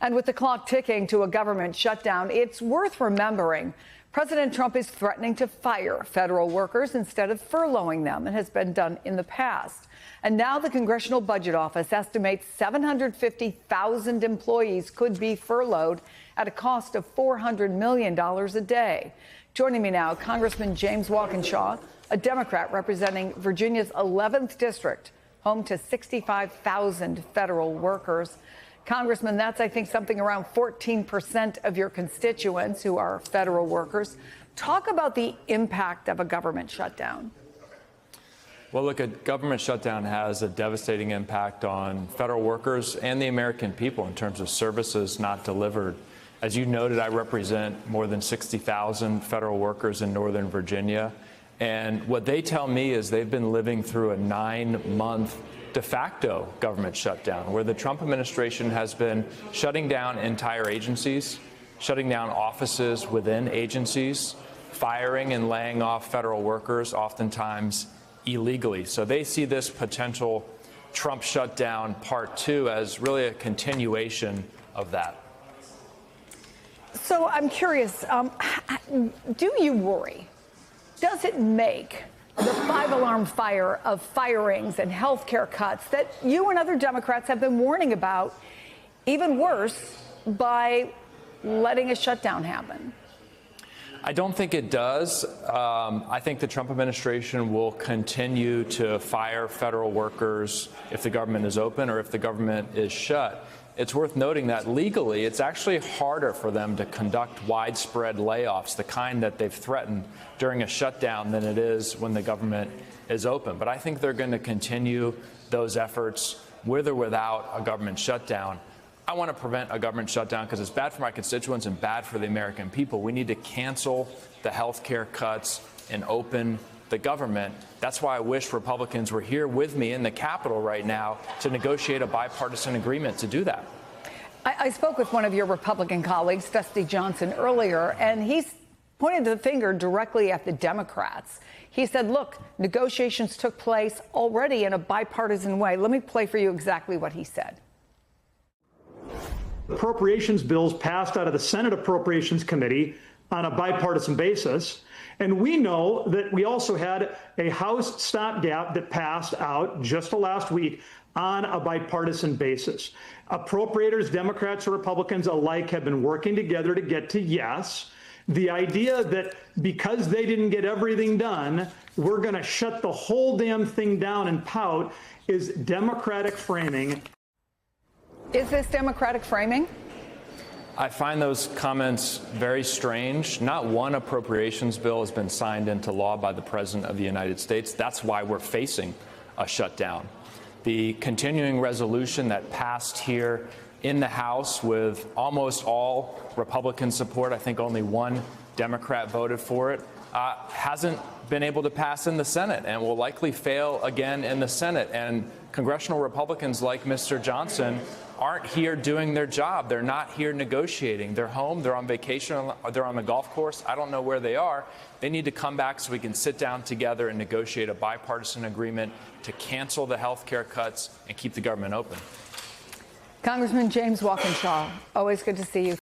And with the clock ticking to a government shutdown, it's worth remembering President Trump is threatening to fire federal workers instead of furloughing them. It has been done in the past. And now the Congressional Budget Office estimates 750,000 employees could be furloughed at a cost of $400 million a day. Joining me now, Congressman James Walkinshaw, a Democrat representing Virginia's 11th district, home to 65,000 federal workers. Congressman, that's, I think, something around 14% of your constituents who are federal workers. Talk about the impact of a government shutdown. Well, look, a government shutdown has a devastating impact on federal workers and the American people in terms of services not delivered. As you noted, I represent more than 60,000 federal workers in Northern Virginia. And what they tell me is they've been living through a 9-month de facto government shutdown, where the Trump administration has been shutting down entire agencies, shutting down offices within agencies, firing and laying off federal workers, oftentimes illegally. So they see this potential Trump shutdown part 2 as really a continuation of that. So I'm curious, do you worry? Does it make the 5-alarm fire of firings and health care cuts that you and other Democrats have been warning about even worse by letting a shutdown happen? I don't think it does. I think the Trump administration will continue to fire federal workers if the government is open or if the government is shut. It's worth noting that legally, it's actually harder for them to conduct widespread layoffs, the kind that they've threatened during a shutdown, than it is when the government is open. But I think they're going to continue those efforts with or without a government shutdown. I want to prevent a government shutdown because it's bad for my constituents and bad for the American people. We need to cancel the health care cuts and open the government. That's why I wish Republicans were here with me in the Capitol right now to negotiate a bipartisan agreement to do that. I spoke with one of your Republican colleagues, Dusty Johnson, earlier, and he's pointed the finger directly at the Democrats. He said, look, negotiations took place already in a bipartisan way. Let me play for you exactly what he said. Appropriations bills passed out of the Senate Appropriations Committee on a bipartisan basis. And we know that we also had a House stopgap that passed out just last week on a bipartisan basis. Appropriators, Democrats or Republicans alike, have been working together to get to yes. The idea that because they didn't get everything done, we're going to shut the whole damn thing down and pout is Democratic framing. Is this Democratic framing? I find those comments very strange. Not one appropriations bill has been signed into law by the President of the United States. That's why we're facing a shutdown. The continuing resolution that passed here in the House with almost all Republican support, I think only one Democrat voted for it, hasn't been able to pass in the Senate and will likely fail again in the Senate. And congressional Republicans like Mr. Johnson aren't here doing their job. They're not here negotiating. They're home, they're on vacation, they're on the golf course. I don't know where they are. They need to come back so we can sit down together and negotiate a bipartisan agreement to cancel the health care cuts and keep the government open. Congressman James Walkinshaw, always good to see you.